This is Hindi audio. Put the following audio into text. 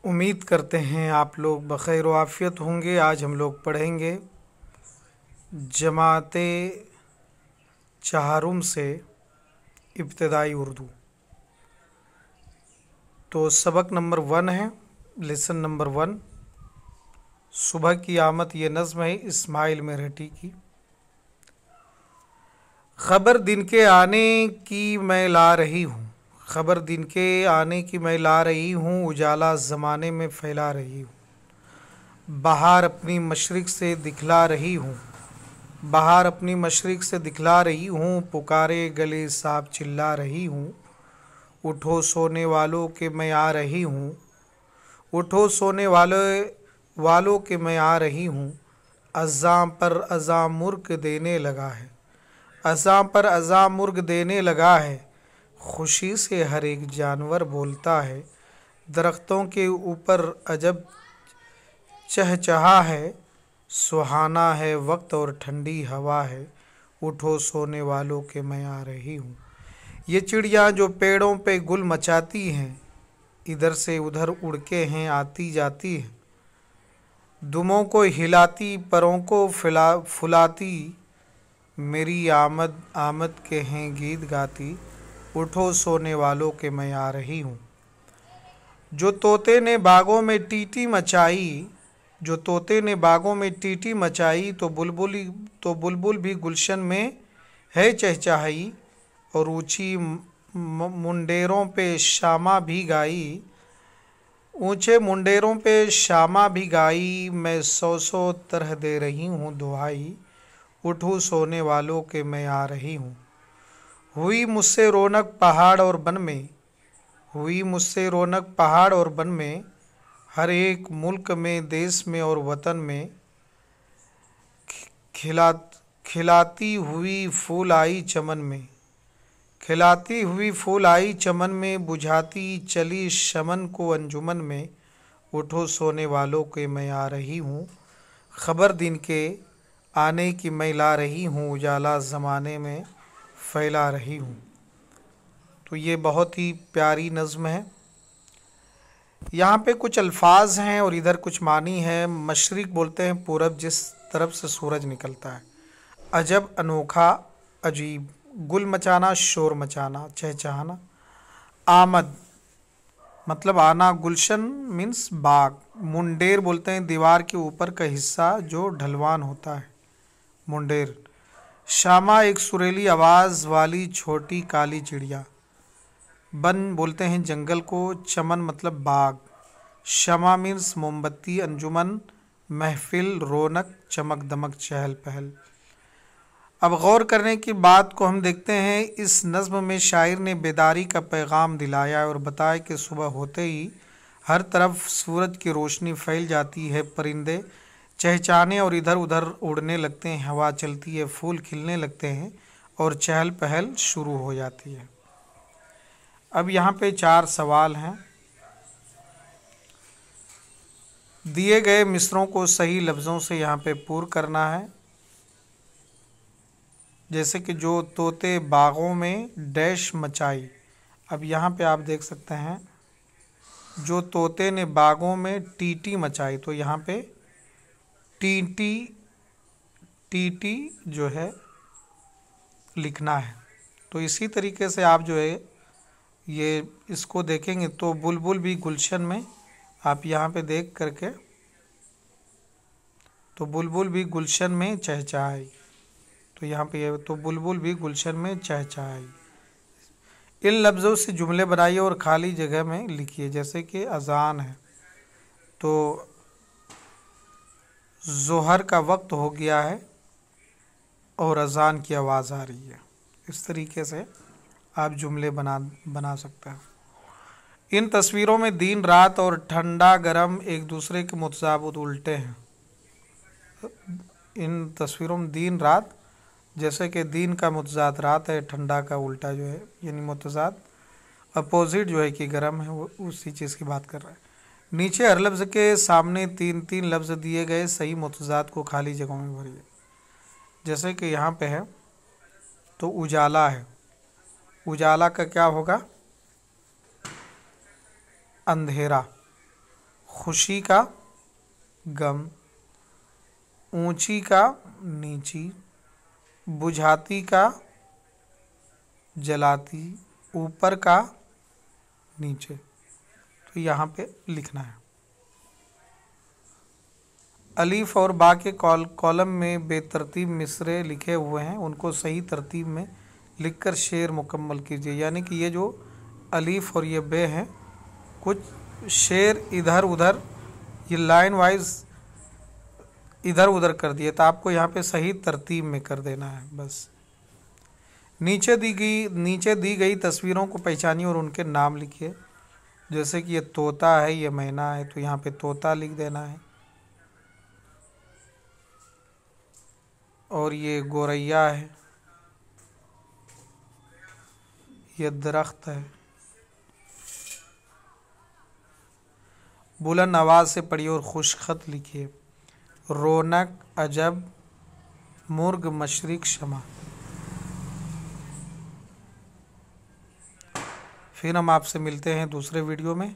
उम्मीद करते हैं आप लोग बख़ैर व आफ़ियत होंगे। आज हम लोग पढ़ेंगे जमाते चहारुम से इब्तदाई उर्दू। तो सबक नंबर 1 है, लेसन नंबर 1। सुबह की आमद ये नज़्म है इस्माइल मेरठी की। ख़बर दिन के आने की मैं ला रही हूँ, ख़बर दिन के आने की मैं ला रही हूँ, उजाला ज़माने में फैला रही हूँ। बहार अपनी मशरिक़ से दिखला रही हूँ, बहार अपनी मशरिक़ से दिखला रही हूँ। पुकारे गले साहब चिल्ला रही हूँ, उठो सोने वालों के मैं आ रही हूँ, उठो सोने वालों के मैं आ रही हूँ। अज़ां पर अज़ां मुर्ग देने लगा है, अज़ां पर अज़ां मुर्ग देने लगा है। खुशी से हर एक जानवर बोलता है, दरख्तों के ऊपर अजब चहचहा है। सुहाना है वक्त और ठंडी हवा है, उठो सोने वालों के मैं आ रही हूँ। ये चिड़िया जो पेड़ों पे गुल मचाती हैं, इधर से उधर उड़ के हैं आती जाती है। दुमों को हिलाती परों को फुलाती, मेरी आमद आमद के हैं गीत गाती, उठो सोने वालों के मैं आ रही हूँ। जो तोते ने बागों में टीटी मचाई, जो तोते ने बागों में टीटी मचाई, तो बुलबुल भी गुलशन में है चहचहाई। और ऊंची मुंडेरों पे शामा भी गाई, ऊंचे मुंडेरों पे शामा भी गाई। मैं सौ तरह दे रही हूँ दुहाई, उठो सोने वालों के मैं आ रही हूँ। हुई मुझसे रौनक पहाड़ और बन में, हुई मुझसे रौनक पहाड़ और बन में, हर एक मुल्क में देश में और वतन में। खिलाती हुई फूल आई चमन में, खिलाती हुई फूल आई चमन में, बुझाती चली शमन को अंजुमन में। उठो सोने वालों के मैं आ रही हूँ, ख़बर दिन के आने की मैं ला रही हूँ, उजाला ज़माने में फैला रही हूँ। तो ये बहुत ही प्यारी नज़्म है। यहाँ पे कुछ अल्फाज हैं और इधर कुछ मानी है। मशरिक़ बोलते हैं पूरब, जिस तरफ से सूरज निकलता है। अजब अनोखा अजीब, गुल मचाना शोर मचाना चहचहाना। आमद मतलब आना, गुलशन मीन्स बाग। मुंडेर बोलते हैं दीवार के ऊपर का हिस्सा जो ढलवान होता है, मुंडेर। शामा एक सुरीली आवाज़ वाली छोटी काली चिड़िया। बन बोलते हैं जंगल को। चमन मतलब बाग। शमा मीन्स मोमबत्ती। अंजुमन महफिल, रौनक, चमक दमक, चहल पहल। अब गौर करने की बात को हम देखते हैं। इस नज़्म में शायर ने बेदारी का पैगाम दिलाया और बताया कि सुबह होते ही हर तरफ सूरज की रोशनी फैल जाती है, परिंदे चहचहाने और इधर उधर उड़ने लगते हैं, हवा चलती है, फूल खिलने लगते हैं और चहल पहल शुरू हो जाती है। अब यहाँ पे 4 सवाल हैं। दिए गए मिसरों को सही लफ्ज़ों से यहाँ पे पूर्ण करना है। जैसे कि जो तोते बागों में डैश मचाई। अब यहाँ पे आप देख सकते हैं, जो तोते ने बागों में टीटी मचाई, तो यहाँ पे टीटी टीटी जो है लिखना है। तो इसी तरीके से आप जो है ये इसको देखेंगे तो बुलबुल भी गुलशन में, आप यहाँ पे देख करके, तो बुलबुल भी गुलशन में चहचहाई। तो यहाँ पे ये तो बुलबुल भी गुलशन में चहचहाई। इन लफ्ज़ों से जुमले बनाइए और खाली जगह में लिखिए। जैसे कि अज़ान है तो ज़ोहर का वक्त हो गया है और अज़ान की आवाज़ आ रही है। इस तरीके से आप जुमले बना सकते हैं। इन तस्वीरों में दिन रात और ठंडा गर्म एक दूसरे के मुतजाबित उल्टे हैं। इन तस्वीरों में दिन रात, जैसे कि दिन का मुतजाद रात है, ठंडा का उल्टा जो है यानी मुतजाद अपोजिट जो है कि गर्म है, वो उसी चीज़ की बात कर रहा है। नीचे हर लफ्ज़ के सामने 3-3 लफ्ज़ दिए गए, सही मुतजाद को खाली जगहों में भरिए। जैसे कि यहाँ पे है तो उजाला है, उजाला का क्या होगा? अंधेरा। खुशी का गम, ऊंची का नीची, बुझाती का जलाती, ऊपर का नीचे। तो यहाँ पे लिखना है। अलीफ और बा के कॉलम में बेतरतीब मिसरे लिखे हुए हैं, उनको सही तरतीब में लिखकर शेर मुकम्मल कीजिए। यानी कि ये जो अलीफ और ये बे हैं, कुछ शेर इधर उधर, ये लाइन वाइज इधर उधर कर दिए, तो आपको यहाँ पे सही तरतीब में कर देना है बस। नीचे दी गई तस्वीरों को पहचानिए और उनके नाम लिखिए। जैसे कि ये तोता है, ये मैना है, तो यहाँ पे तोता लिख देना है। और ये गोरैया है, ये दरख्त है। बुलंद आवाज़ से पढ़िए और खुशखत लिखिए। रौनक, अजब, मुर्ग, मशरिक, शमा। फिर हम आपसे मिलते हैं दूसरे वीडियो में।